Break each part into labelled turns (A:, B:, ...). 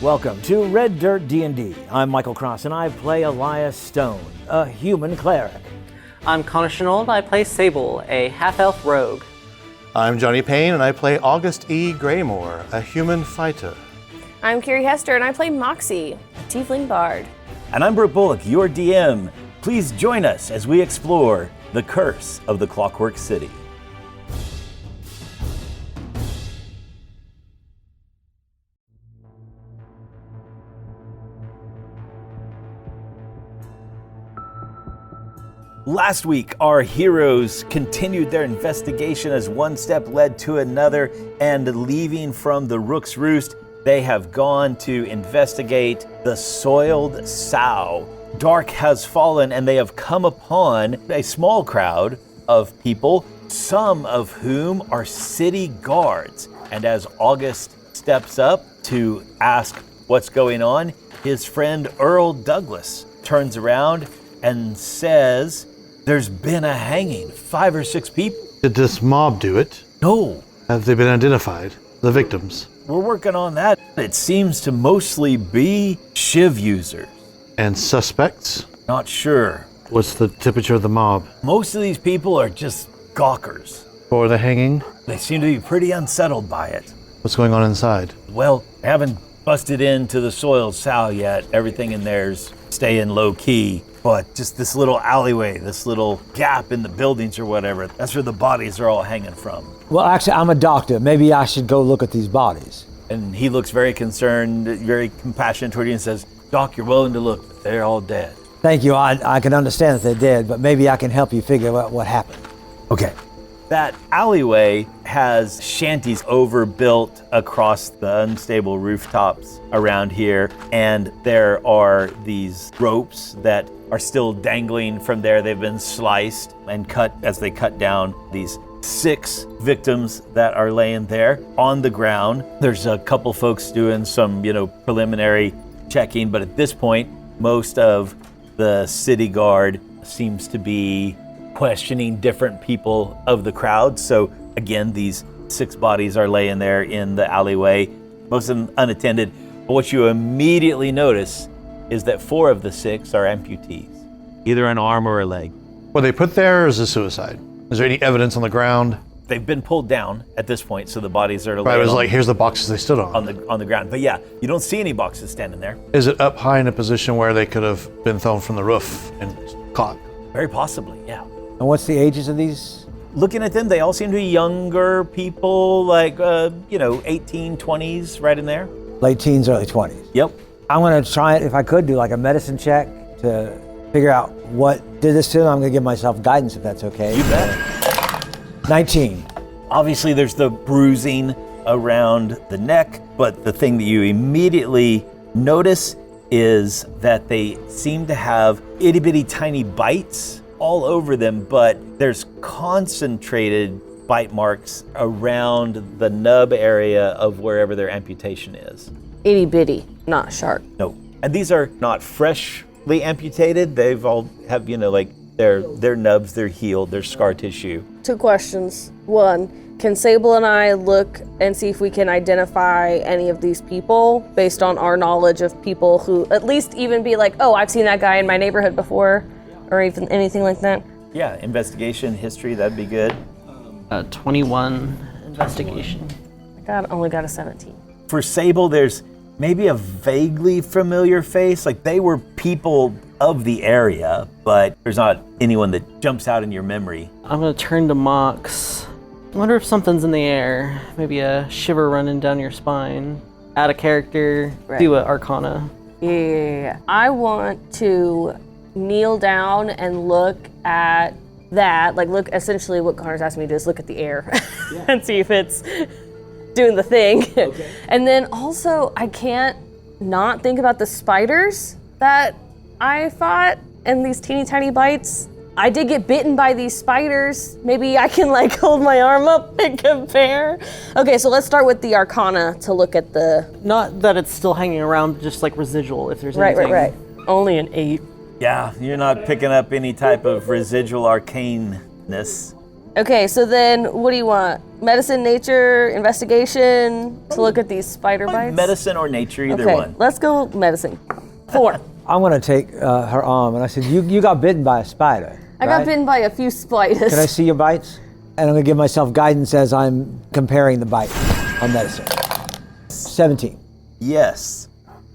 A: Welcome to Red Dirt D&D. I'm Michael Cross and I play Elias Stone, a human cleric.
B: I'm Connor Shenold. I play Sable, a half-elf rogue.
C: I'm Johnny Payne and I play August E. Greymore, a human fighter.
D: I'm Carrie Hester and I play Moxie, a tiefling bard.
A: And I'm Brooke Bullock, your DM. Please join us as we explore the curse of the Clockwork City. Last week, our heroes continued their investigation as one step led to another, and leaving from the Rook's Roost, they have gone to investigate the soiled sow. Dark has fallen, and they have come upon a small crowd of people, some of whom are city guards. And as August steps up to ask what's going on, his friend Earl Douglas turns around and says, "There's been a hanging, 5 or 6 people."
C: Did this mob do it?
A: No,
C: Have they been identified? The victims?
A: we're working on that. It seems to mostly be shiv users.
C: And suspects?
A: Not sure.
C: What's the temperature of the mob?
A: Most of these people are just gawkers.
C: For the hanging?
A: They seem to be pretty unsettled by it.
C: What's going on inside?
A: Well, I haven't busted into the soiled sow yet. Everything in there's staying low key. But just this little alleyway, this little gap in the buildings or whatever, that's where the bodies are all hanging from.
E: Well, actually, I'm a doctor. Maybe I should go look at these bodies.
A: And he looks very concerned, very compassionate toward you and says, "Doc, you're willing to look, but they're all dead."
E: Thank you. I can understand that they're dead, but maybe I can help you figure out what happened.
A: Okay. That alleyway has shanties overbuilt across the unstable rooftops around here, and there are these ropes that are still dangling from there. They've been sliced and cut as they cut down these 6 victims that are laying there on the ground. There's a couple folks doing some, preliminary checking, but at this point, most of the city guard seems to be questioning different people of the crowd. So again, these 6 bodies are laying there in the alleyway, most of them unattended. But what you immediately notice is that 4 of the 6 are amputees, either an arm or a leg.
C: Were they put there or is it suicide? Is there any evidence on the ground?
A: They've been pulled down at this point, so the bodies are
C: Right, it was like, here's the boxes they stood
A: on the ground. But yeah, you don't see any boxes standing there.
C: Is it up high in a position where they could have been thrown from the roof and caught?
A: Very possibly, yeah.
E: And what's the ages of these?
A: Looking at them, they all seem to be younger people, like 18, 20s, right in there.
E: Late teens, early 20s.
A: Yep.
E: I'm going to try it, if I could, do like a medicine check to figure out what did this to them. I'm going to give myself guidance if that's okay.
A: You bet.
E: 19.
A: Obviously, there's the bruising around the neck, but the thing that you immediately notice is that they seem to have itty-bitty tiny bites all over them, but there's concentrated bite marks around the nub area of wherever their amputation is.
D: Itty bitty, not sharp.
A: No, and these are not freshly amputated. They've all have, their nubs, they're healed, they're scar tissue.
D: 2 questions. 1, can Sable and I look and see if we can identify any of these people based on our knowledge of people who at least even be like, oh, I've seen that guy in my neighborhood before, or even anything like that?
A: Yeah, investigation, history, that'd be good.
B: 21 investigation.
D: Only got a 17.
A: For Sable, there's maybe a vaguely familiar face, like they were people of the area, but there's not anyone that jumps out in your memory.
B: I'm gonna turn to Mox. I wonder if something's in the air. Maybe a shiver running down your spine. Add a character,
D: Right.
B: do a Arcana.
D: Yeah. I want to kneel down and look at that, look, essentially what Connor's asking me to do is look at the air and see if it's doing the thing. Okay. And then also, I can't not think about the spiders that I fought and these teeny tiny bites. I did get bitten by these spiders. Maybe I can hold my arm up and compare. Okay, so let's start with the Arcana to look at the...
B: Not that it's still hanging around, just residual if there's anything.
D: Right. Only an 8.
A: Yeah, you're not picking up any type of residual arcaneness.
D: Okay, so then what do you want? medicine, nature, investigation to look at these spider bites?
A: Medicine or nature, either
D: Okay,
A: one.
D: let's go medicine. 4.
E: I'm gonna take her arm, and I said, "You got bitten by a spider."
D: I got
E: right?
D: bitten by a few spiders.
E: Can I see your bites? And I'm gonna give myself guidance as I'm comparing the bite on medicine. 17.
A: Yes.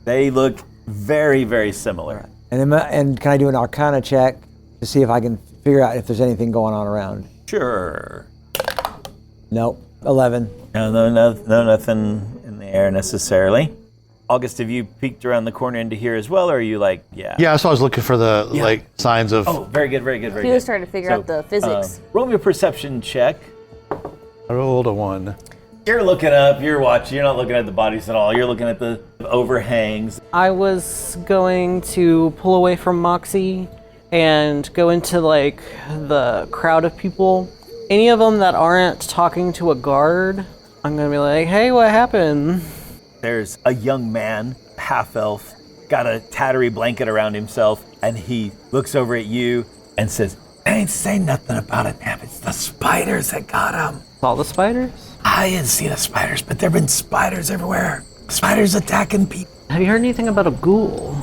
A: They look very, very similar.
E: And can I do an Arcana check to see if I can figure out if there's anything going on around?
A: Sure.
E: Nope. 11.
A: No, nothing in the air necessarily. August, have you peeked around the corner into here as well, or are you like, yeah?
C: Yeah, so I was looking for the like signs of.
A: Oh, very good, very good, very
D: He
A: good.
D: was trying to figure out the physics.
A: Roll me a perception check.
C: I rolled a 1.
A: You're looking up, you're watching, you're not looking at the bodies at all. You're looking at the overhangs.
B: I was going to pull away from Moxie and go into like the crowd of people. Any of them that aren't talking to a guard, I'm gonna be like, hey, what happened?
A: There's a young man, half-elf, got a tattery blanket around himself, and he looks over at you and says, I ain't saying nothing about it, damn, it's the spiders that got him.
B: All the spiders?
A: I didn't see the spiders, but there've been spiders everywhere. Spiders attacking people.
B: Have you heard anything about a ghoul?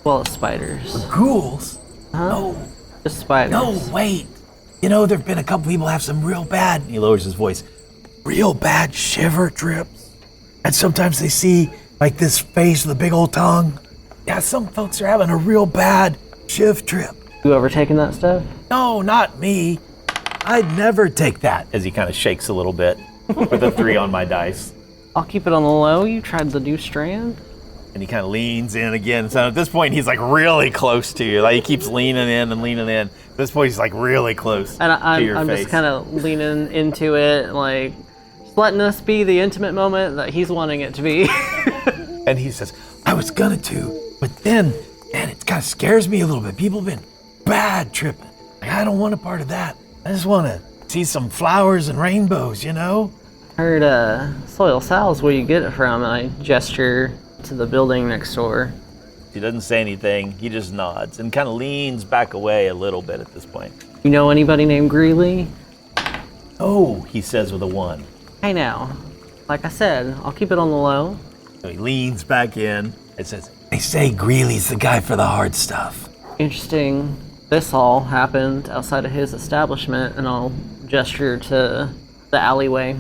B: Well, spiders.
A: Ghouls? No,
B: Just spiders.
A: no, wait. You know, there've been a couple people have some real bad, he lowers his voice, real bad shiver trips. And sometimes they see like this face with a big old tongue. Yeah, some folks are having a real bad shiv trip.
B: You ever taken that stuff?
A: No, not me. I'd never take that. As he kind of shakes a little bit with a 3 on my dice.
B: I'll keep it on the low. You tried the new strand?
A: And he kind of leans in again. So at this point, he's like really close to you. Like he keeps leaning in and leaning in. At this point, he's like really close
B: And
A: to your
B: I'm
A: face.
B: just kind of leaning into it, like just letting this be the intimate moment that he's wanting it to be.
A: And he says, I was gonna to, but then, man, it kind of scares me a little bit. People have been bad tripping. Like, I don't want a part of that. I just want to see some flowers and rainbows, you know?
B: Heard soil sal's where you get it from, and I gesture to the building next door.
A: He doesn't say anything. He just nods and kind of leans back away a little bit at this point.
B: You know anybody named Greeley?
A: Oh, he says with a 1.
B: Hey now, like I said, I'll keep it on the low.
A: So he leans back in and says, they say Greeley's the guy for the hard stuff.
B: Interesting. This all happened outside of his establishment, and I'll gesture to the alleyway.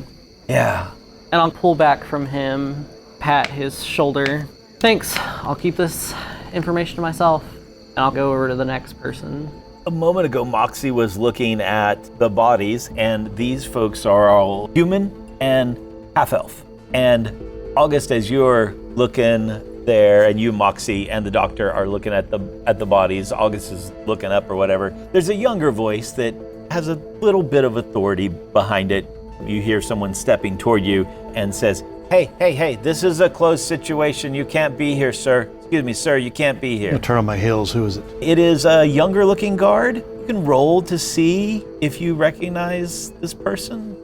A: Yeah.
B: And I'll pull back from him, pat his shoulder. Thanks, I'll keep this information to myself, and I'll go over to the next person.
A: A moment ago, Moxie was looking at the bodies, and these folks are all human and half-elf. And August, as you're looking there, and you, Moxie, and the doctor are looking at the bodies, August is looking up or whatever, there's a younger voice that has a little bit of authority behind it. You hear someone stepping toward you and says, Hey, this is a closed situation. You can't be here, sir. Excuse me, sir, you can't be here.
C: I'll turn on my heels. Who is it?
A: It is a younger looking guard. You can roll to see if you recognize this person.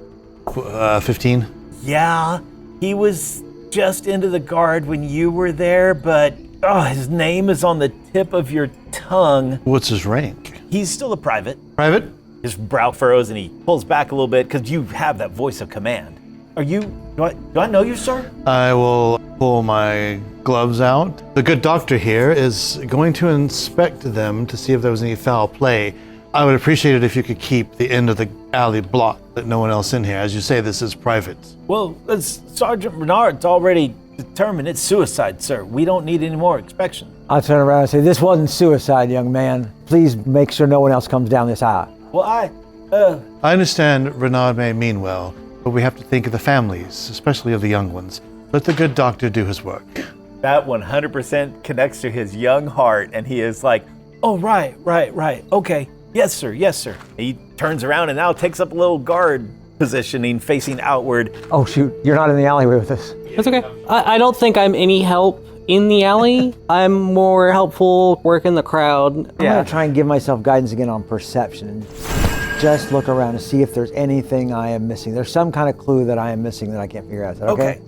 C: 15.
A: Yeah, he was just into the guard when you were there, but his name is on the tip of your tongue.
C: What's his rank?
A: He's still a private.
C: Private?
A: His brow furrows and he pulls back a little bit because you have that voice of command. Do I know you, sir?
C: I will pull my gloves out. The good doctor here is going to inspect them to see if there was any foul play. I would appreciate it if you could keep the end of the alley blocked, that no one else in here. As you say, this is private.
A: Well, as Sergeant Bernard's already determined it's suicide, sir. We don't need any more inspection.
E: I turn around and say, this wasn't suicide, young man. Please make sure no one else comes down this aisle.
A: Well,
C: I understand Renard may mean well, but we have to think of the families, especially of the young ones. Let the good doctor do his work.
A: that 100% connects to his young heart, and he is like, oh, right, okay, yes, sir. He turns around and now takes up a little guard positioning facing outward.
E: Oh, shoot, you're not in the alleyway with us.
B: That's okay. I don't think I'm any help in the alley. I'm more helpful working the crowd.
E: I'm gonna try and give myself guidance again on perception and just look around to see if there's anything I am missing. There's some kind of clue that I am missing that I can't figure out. Is that okay?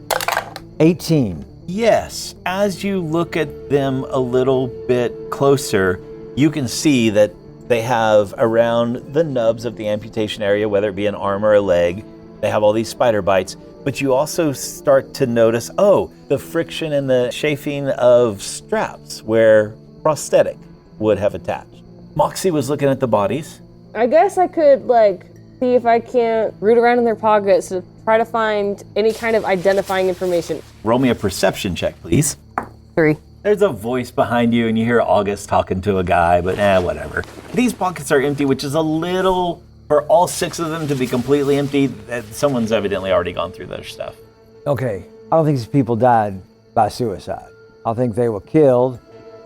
E: 18.
A: Yes, as you look at them a little bit closer, you can see that they have around the nubs of the amputation area, whether it be an arm or a leg, They have all these spider bites, but you also start to notice, the friction and the chafing of straps where prosthetic would have attached. Moxie was looking at the bodies.
D: I guess I could, see if I can't root around in their pockets to try to find any kind of identifying information.
A: Roll me a perception check, please.
D: 3.
A: There's a voice behind you and you hear August talking to a guy, but whatever. These pockets are empty, which is a little, for all 6 of them to be completely empty, someone's evidently already gone through their stuff.
E: Okay, I don't think these people died by suicide. I think they were killed,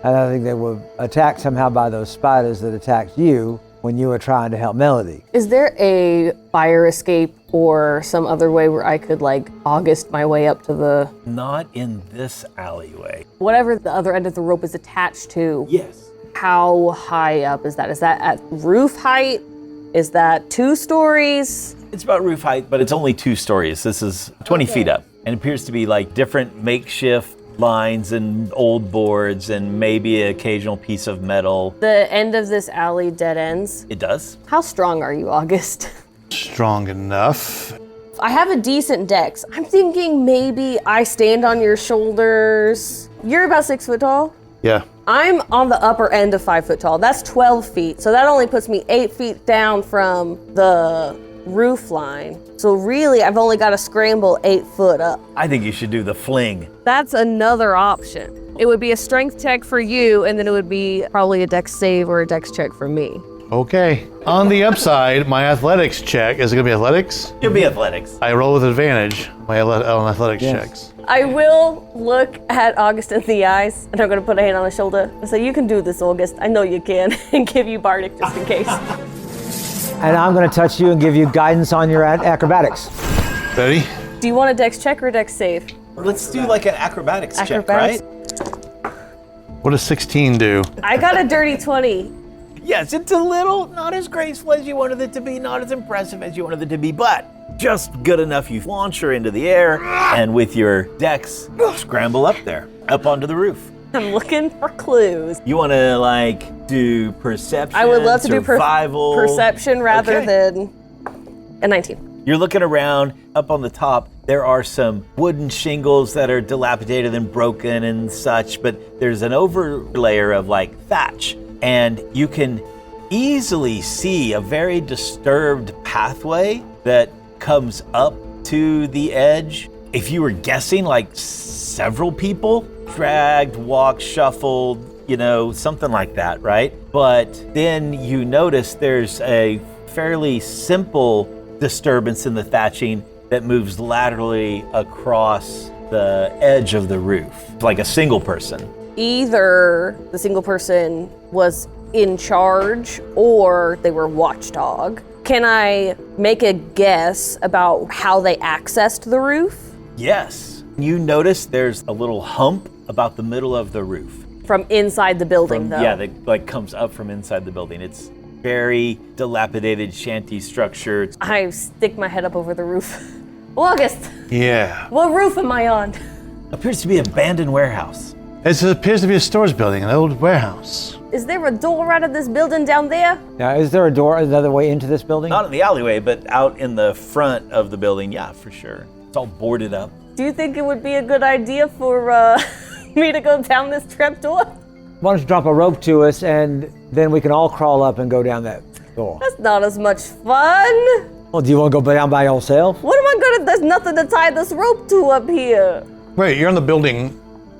E: and I think they were attacked somehow by those spiders that attacked you when you were trying to help Melody.
D: Is there a fire escape or some other way where I could August my way up to the...
A: Not in this alleyway.
D: Whatever the other end of the rope is attached to?
A: Yes.
D: How high up is that? Is that at roof height? Is that 2 stories?
A: It's about roof height, but it's only 2 stories. This is 20 feet up. And it appears to be different makeshift lines and old boards and maybe an occasional piece of metal.
D: The end of this alley dead ends.
A: It does.
D: How strong are you, August?
C: Strong enough.
D: I have a decent dex. I'm thinking maybe I stand on your shoulders. You're about 6 foot tall.
C: Yeah.
D: I'm on the upper end of 5 foot tall. That's 12 feet. So that only puts me 8 feet down from the roof line. So really, I've only got to scramble 8 foot up.
A: I think you should do the fling.
D: That's another option. It would be a strength check for you, and then it would be probably a dex save or a dex check for me.
C: Okay. On the upside, my athletics check, is it going to be athletics?
A: It'll be athletics.
C: I roll with advantage on athletics checks.
D: I will look at August in the eyes, and I'm going to put a hand on his shoulder and say, you can do this, August. I know you can, and give you Bardic just in case.
E: And I'm going to touch you and give you guidance on your acrobatics.
C: Ready?
D: Do you want a dex check or a dex save?
A: Let's do an acrobatics check,
D: Acrobatics?
A: right?
C: What does 16 do?
D: I got a dirty 20.
A: Yes, it's a little not as graceful as you wanted it to be, not as impressive as you wanted it to be, but just good enough. You launch her into the air, and with your dex, scramble up there, up onto the roof.
D: I'm looking for clues.
A: You want to do perception?
D: I would love to do
A: survival.
D: perception rather
A: Okay.
D: than a 19.
A: You're looking around. Up on the top, there are some wooden shingles that are dilapidated and broken and such, but there's an overlayer of thatch, and you can easily see a very disturbed pathway that comes up to the edge. If you were guessing, several people dragged, walked, shuffled, something like that, right? But then you notice there's a fairly simple disturbance in the thatching that moves laterally across the edge of the roof, like a single person.
D: Either the single person was in charge or they were watchdog. Can I make a guess about how they accessed the roof?
A: Yes. You notice there's a little hump about the middle of the roof.
D: From inside the building, though.
A: Yeah, that comes up from inside the building. It's very dilapidated shanty structure.
D: I stick my head up over the roof. August,
C: Yeah.
D: what roof am I on?
A: Appears to be an abandoned warehouse.
C: It appears to be a storage building, an old warehouse.
D: Is there a door out of this building down there?
E: Now, is there a door another way into this building?
A: Not in the alleyway, but out in the front of the building, yeah, for sure. It's all boarded up.
D: Do you think it would be a good idea for me to go down this trapdoor?
E: Why don't you drop a rope to us, and then we can all crawl up and go down that door.
D: That's not as much fun.
E: Well, do you want to go down by yourself?
D: What am I gonna, there's nothing to tie this rope to up here.
C: Wait, you're on the building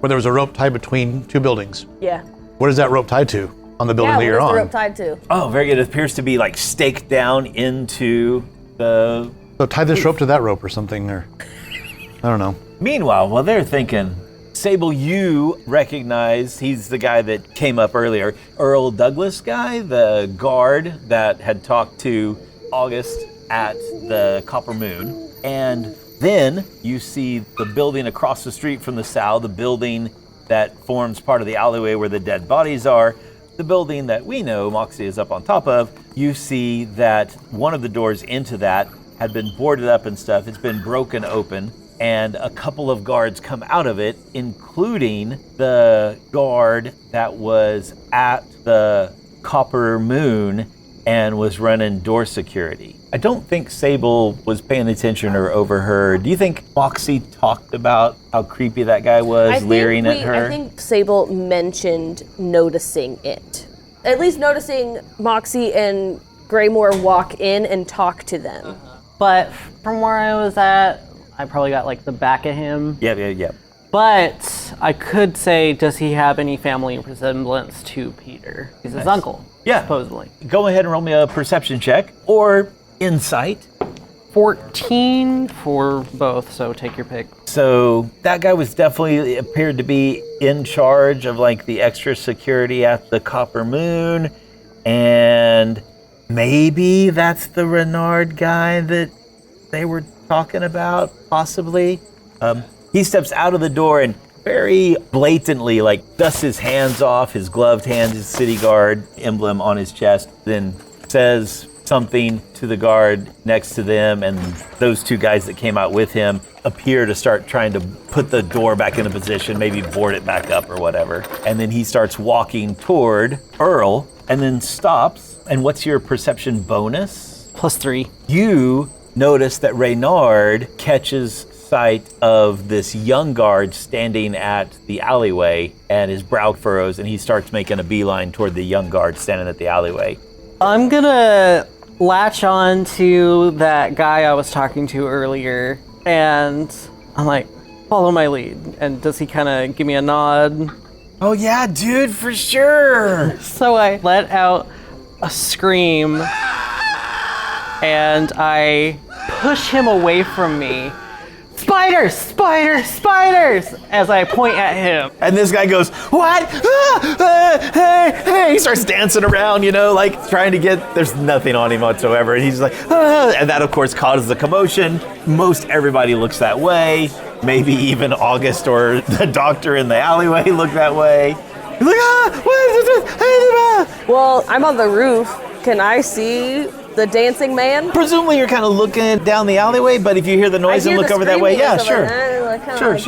C: where there was a rope tied between 2 buildings.
D: Yeah.
C: What is that rope tied to on the building
D: Yeah,
C: that you're
D: where's
C: on?
D: the rope tied to?
A: Oh, very good. It appears to be staked down into the...
C: So tie this rope to that rope or something, or I don't know.
A: Meanwhile, while they're thinking, Sable, you recognize, he's the guy that came up earlier, Earl Douglas guy, the guard that had talked to August at the Copper Moon. And then you see the building across the street from the south, the building that forms part of the alleyway where the dead bodies are, the building that we know Moxie is up on top of. You see that one of the doors into that had been boarded up and stuff. It's been broken open, and a couple of guards come out of it, including the guard that was at the Copper Moon and was running door security. I don't think Sable was paying attention or overheard. Do you think Moxie talked about how creepy that guy was, leering at her?
D: I think Sable mentioned noticing it. At least noticing Moxie and Greymore walk in and talk to them.
B: But from where I was at, I probably got like the back of him.
A: Yeah.
B: But I could say, does he have any family resemblance to Peter? He's his uncle, supposedly.
A: Go ahead and roll me a perception check or insight.
B: 14 for both, so take your pick.
A: So that guy was definitely appeared to be in charge of like the extra security at the Copper Moon, and maybe that's the Renard guy that they were talking about, possibly. He steps out of the door and very blatantly like dusts his hands off, his gloved hands, his city guard emblem on his chest, then says something to the guard next to them, and those two guys that came out with him appear to start trying to put the door back into position, maybe board it back up or whatever. And then he starts walking toward Earl and then stops. And what's your perception bonus?
B: +3.
A: You notice that Reynard catches sight of this young guard standing at the alleyway, and his brow furrows, and he starts making a beeline toward the young guard standing at the alleyway.
B: I'm gonna latch on to that guy I was talking to earlier, and I'm like, follow my lead. And does he kind of give me a nod?
A: Oh yeah, dude, for sure.
B: So I let out a scream, and I push him away from me. Spiders, spiders, spiders! As I point at him.
A: And this guy goes, what? Hey. He starts dancing around, like trying to get, there's nothing on him whatsoever. And he's like, and that of course causes a commotion. Most everybody looks that way. Maybe even August or the doctor in the alleyway look that way. He's like,
D: Well, I'm on the roof. Can I see the dancing man?
A: Presumably you're kind of looking down the alleyway, but if you hear the noise and look over that way, yeah, sure.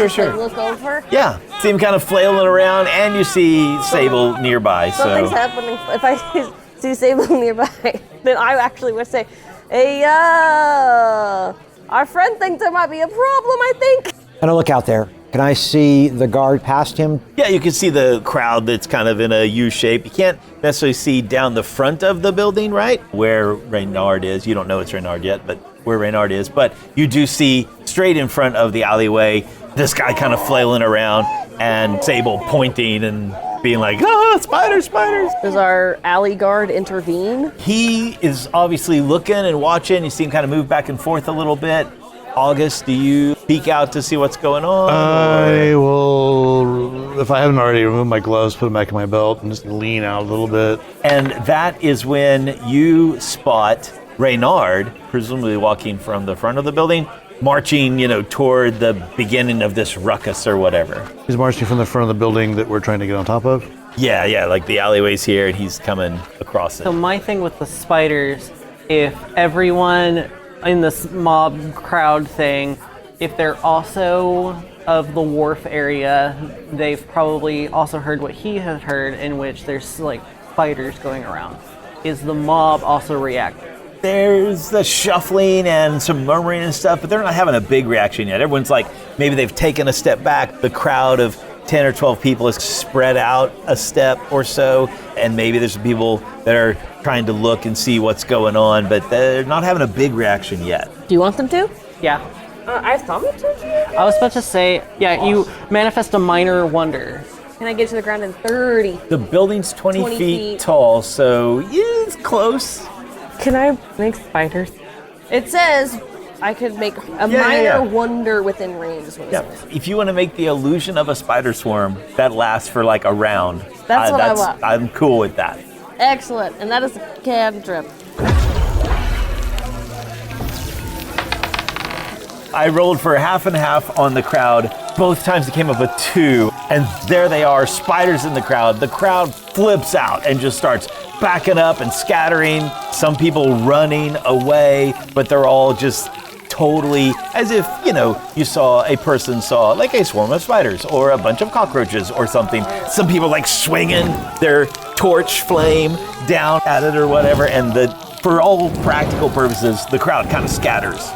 A: Sure.
D: Look over.
A: Yeah, see him kind of flailing around, and you see Sable nearby.
D: Something's happening. If I see Sable nearby, then I actually would say, hey, our friend thinks there might be a problem, I think.
E: And I look out there. Can I see the guard past him?
A: Yeah, you can see the crowd that's kind of in a U shape. You can't necessarily see down the front of the building, right? Where Reynard is. You don't know it's Reynard yet, but where Reynard is. But you do see straight in front of the alleyway, this guy kind of flailing around and Sable pointing and being like, spiders.
D: Does our alley guard intervene?
A: He is obviously looking and watching. You see him kind of move back and forth a little bit. August, do you peek out to see what's going on?
C: I will, if I haven't already removed my gloves, put them back in my belt and just lean out a little bit.
A: And that is when you spot Reynard, presumably walking from the front of the building, marching, toward the beginning of this ruckus or whatever.
C: He's marching from the front of the building that we're trying to get on top of?
A: Yeah, like the alleyway's here and he's coming across it.
B: So my thing with the spiders, if everyone in this mob crowd thing, if they're also of the wharf area, they've probably also heard what he had heard, in which there's like spiders going around. Is the mob also reacting?
A: There's the shuffling and some murmuring and stuff, but they're not having a big reaction yet. Everyone's like, maybe they've taken a step back. The crowd of 10 or 12 people is spread out a step or so, and maybe there's some people that are trying to look and see what's going on, but they're not having a big reaction yet.
D: Do you want them to?
B: Yeah.
D: I thought we to.
B: I was about to say, yeah, you manifest a minor wonder.
D: Can I get to the ground in 30?
A: The building's 20 feet tall, so yeah, it's close.
D: Can I make spiders? It says I could make a minor wonder within range. Is what it says.
A: If you want to make the illusion of a spider swarm, that lasts for like a round.
D: That's what I want.
A: I'm cool with that.
D: Excellent, and that is a cantrip.
A: I rolled for half and half on the crowd. Both times it came up with 2, and there they are, spiders in the crowd. The crowd flips out and just starts backing up and scattering. Some people running away, but they're all just totally as if, you saw a person saw like a swarm of spiders or a bunch of cockroaches or something. Some people like swinging their torch flame down at it or whatever, and for all practical purposes, the crowd kind of scatters.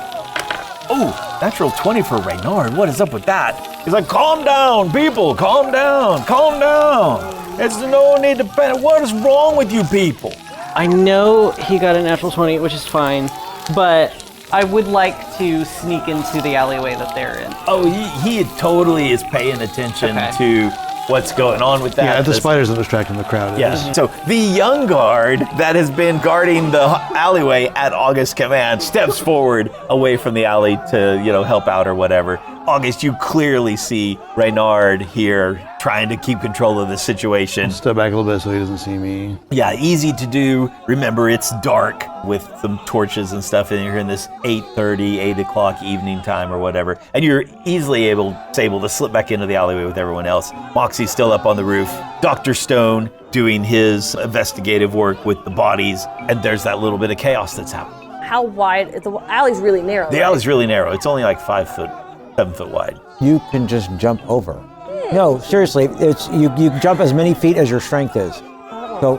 A: Oh, natural 20 for Reynard. What is up with that? He's like, calm down, people, calm down, calm down. There's no need to panic. What is wrong with you people?
B: I know he got a natural 20, which is fine, but I would like to sneak into the alleyway that they're in.
A: Oh, he totally is paying attention to what's going on with that.
C: Yeah, the spiders are distracting the crowd.
A: Yeah. So the young guard that has been guarding the alleyway at August's command steps forward away from the alley to, help out or whatever. August, you clearly see Reynard here trying to keep control of the situation.
C: Step back a little bit so he doesn't see me.
A: Yeah, easy to do. Remember, it's dark with some torches and stuff, and you're in this 8:30, 8 o'clock evening time or whatever, and you're easily able to slip back into the alleyway with everyone else. Moxie's still up on the roof. Dr. Stone doing his investigative work with the bodies, and there's that little bit of chaos that's happening.
D: How wide? The alley's really narrow.
A: The alley's really narrow. It's only like 5 foot, 7 foot wide.
E: You can just jump over. No, seriously, it's you jump as many feet as your strength is. So,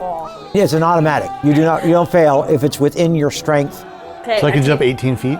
E: yeah, it's an automatic. You don't fail if it's within your strength.
D: Okay.
C: So I can jump 18 feet?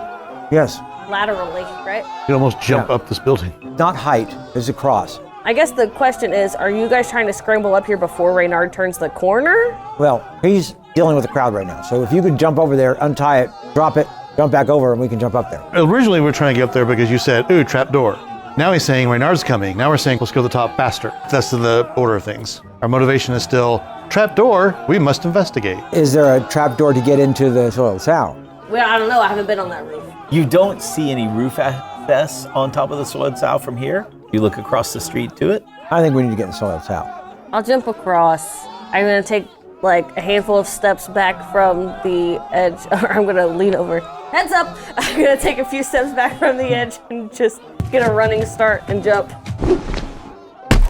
E: Yes.
D: Laterally, right?
C: You can almost jump up this building.
E: Not height, it's across.
D: I guess the question is, are you guys trying to scramble up here before Reynard turns the corner?
E: Well, he's dealing with the crowd right now. So if you could jump over there, untie it, drop it, jump back over, and we can jump up there.
C: Originally, we were trying to get up there because you said, ooh, trap door. Now he's saying Reynard's coming. Now we're saying, let's go to the top faster. That's the order of things. Our motivation is still, trap door, we must investigate.
E: Is there a trap door to get into the soil cell?
D: Well, I don't know. I haven't been on that roof.
A: You don't see any roof access on top of the soiled sow from here. You look across the street to it.
E: I think we need to get in the soil cell.
D: I'll jump across. I'm going to take like a handful of steps back from the edge, or I'm going to lean over. Heads up! I'm going to take a few steps back from the edge and just get a running start and jump.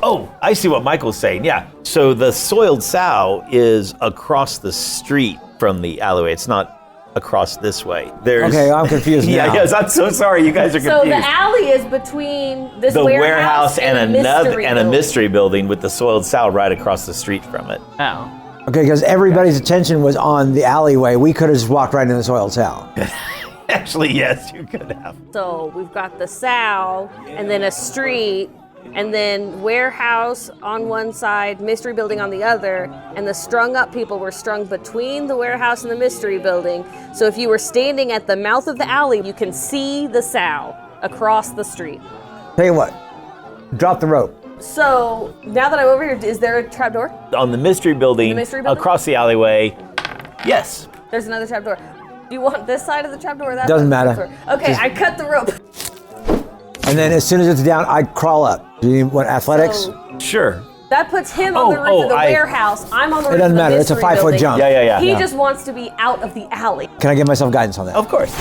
A: Oh, I see what Michael's saying. Yeah. So the soiled sow is across the street from the alleyway. It's not across this way.
E: Okay, I'm confused now.
A: Yeah, yes, I'm so sorry. You guys are confused.
D: So the alley is between this
A: the warehouse and
D: a
A: a mystery building with the soiled sow right across the street from it.
B: Oh.
E: Okay, because everybody's attention was on the alleyway. We could have just walked right in the soil cell.
A: Actually, yes, you could have.
D: So we've got the sow, and then a street, and then warehouse on one side, mystery building on the other, and the strung up people were strung between the warehouse and the mystery building. So if you were standing at the mouth of the alley, you can see the sow across the street.
E: Tell you what, drop the rope.
D: So now that I'm over here, is there a trapdoor?
A: On the mystery building, across the alleyway, yes.
D: There's another trapdoor. Do you want this side of the trapdoor or that
E: Doesn't
D: side of the
E: matter.
D: trapdoor? Okay, I cut the rope.
E: And then as soon as it's down, I crawl up. Do you want athletics?
A: Sure.
D: That puts him on the roof of the warehouse. I'm on the roof of the
E: doesn't matter. It's a
D: mystery
E: 5-foot
D: building.
E: jump.
A: Yeah.
D: He just wants to be out of the alley.
E: Can I give myself guidance on that?
A: Of course.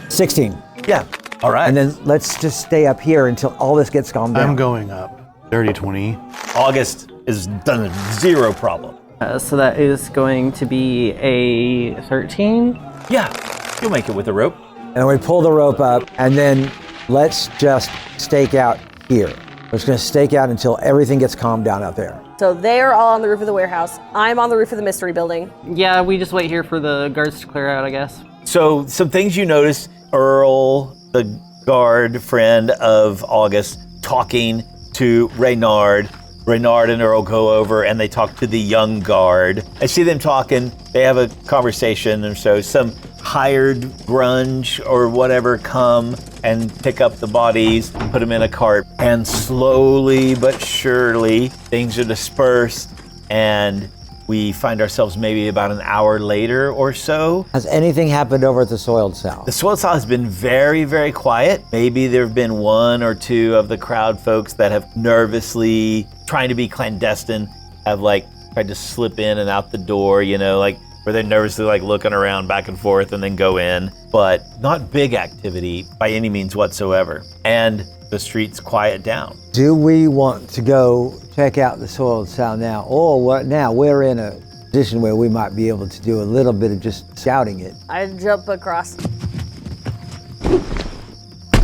E: 16.
A: Yeah. All right.
E: And then let's just stay up here until all this gets calmed down.
C: I'm going up. Dirty 20.
A: August is done zero problem.
B: So that is going to be a 13.
A: Yeah, you'll make it with a rope.
E: And we pull the rope up, and then let's just stake out here. We're just going to stake out until everything gets calmed down out there.
D: So they're all on the roof of the warehouse. I'm on the roof of the mystery building.
B: Yeah, we just wait here for the guards to clear out, I guess.
A: So some things you notice, Earl, the guard friend of August, talking to Reynard. Reynard and Earl go over and they talk to the young guard. I see them talking. They have a conversation or so. Some hired grunge or whatever come and pick up the bodies, put them in a cart. And slowly but surely, things are dispersed and we find ourselves maybe about an hour later or so.
E: Has anything happened over at the soiled cell?
A: The soiled cell has been very, very quiet. Maybe there have been one or two of the crowd folks that have nervously, trying to be clandestine, have like tried to slip in and out the door, like where they're nervously like looking around back and forth and then go in. But not big activity by any means whatsoever. And the streets quiet down.
E: Do we want to go check out the soiled cell now? Or what now? We're in a position where we might be able to do a little bit of just shouting it.
D: I jump across.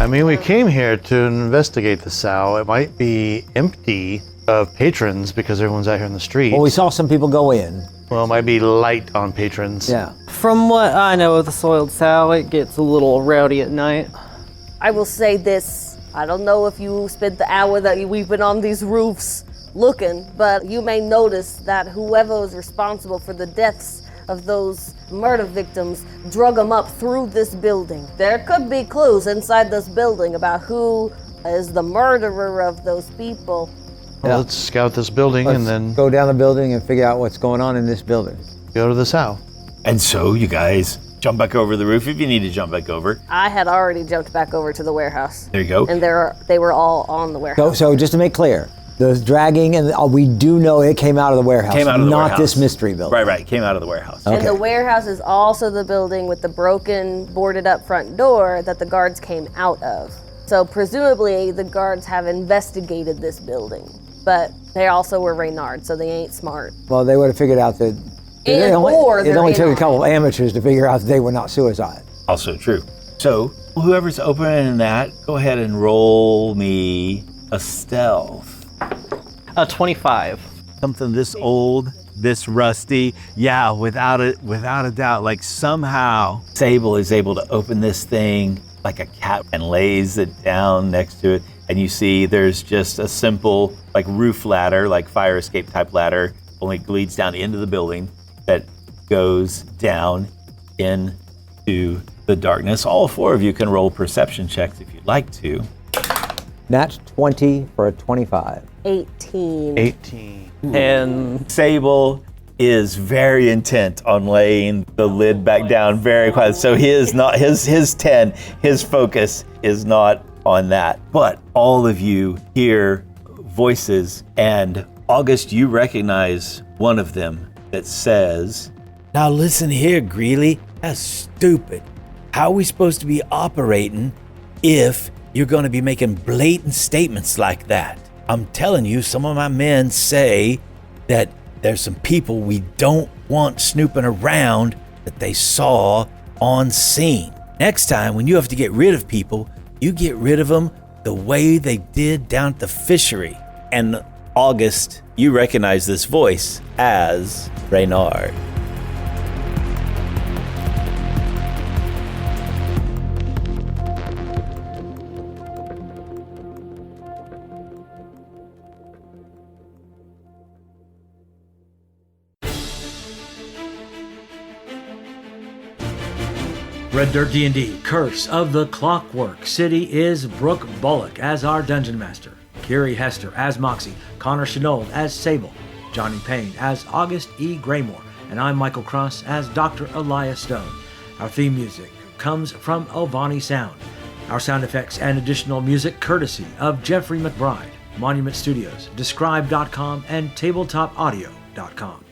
C: I mean, we came here to investigate the sow. It might be empty of patrons because everyone's out here in the street.
E: Well, we saw some people go in.
C: Well, it might be light on patrons.
E: Yeah.
B: From what I know of the soiled sow, it gets a little rowdy at night.
D: I will say this. I don't know if you spent the hour that we've been on these roofs looking, but you may notice that whoever was responsible for the deaths of those murder victims drug them up through this building. There could be clues inside this building about who is the murderer of those people.
C: Well, let's scout this building and then
E: Go down the building and figure out what's going on in this building.
C: go to the sow.
A: And so you guys jump back over the roof if you need to jump back over.
D: I had already jumped back over to the warehouse.
A: There you go.
D: And they were all on the warehouse.
E: So just to make clear, the dragging and we do know it came out of the warehouse,
A: Came out of the
E: not
A: warehouse.
E: this mystery building.
A: Right. Came out of the warehouse.
E: Okay.
D: And the warehouse is also the building with the broken, boarded up front door that the guards came out of. So presumably the guards have investigated this building, but they also were Reynard, so they ain't smart.
E: Well, they would have figured out that it only took a couple of amateurs to figure out that they were not suicide.
A: Also true. So whoever's opening that, go ahead and roll me a stealth.
B: 25.
A: Something this old, this rusty, yeah, without a doubt. Like somehow Sable is able to open this thing like a cat and lays it down next to it, and you see there's just a simple like roof ladder, like fire escape type ladder, only leads down into the building that goes down into the darkness. All four of you can roll perception checks if you'd like to.
E: Nat 20 for a 25.
D: 18.
C: 18.
B: And
A: Sable is very intent on laying the lid back down very quiet. So he is not his 10, his focus is not on that. But all of you hear voices, and August, you recognize one of them that says,
F: Now listen here, Greeley. That's stupid. How are we supposed to be operating if you're going to be making blatant statements like that? I'm telling you, some of my men say that there's some people we don't want snooping around that they saw on scene. Next time, when you have to get rid of people, you get rid of them the way they did down at the fishery.
A: and August, you recognize this voice as Reynard.
G: Red Dirt D&D Curse of the Clockwork City is Brooke Bullock as our Dungeon Master, Kiri Hester as Moxie, Connor Shenold as Sable, Johnny Payne as August E. Graymore, and I'm Michael Cross as Dr. Elias Stone. Our theme music comes from Ovani Sound. Our sound effects and additional music courtesy of Jeffrey McBride, Monument Studios, Describe.com, and TabletopAudio.com.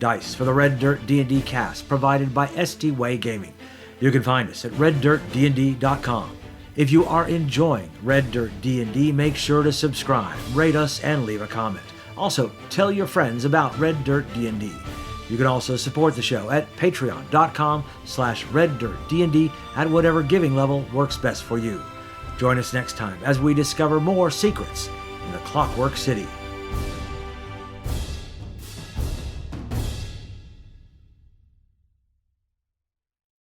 G: Dice for the Red Dirt D&D cast provided by ST Way Gaming. You can find us at reddirtdnd.com. If you are enjoying Red Dirt D&D, make sure to subscribe, rate us, and leave a comment. Also, tell your friends about Red Dirt D&D. You can also support the show at patreon.com/reddirtdnd at whatever giving level works best for you. Join us next time as we discover more secrets in the Clockwork City.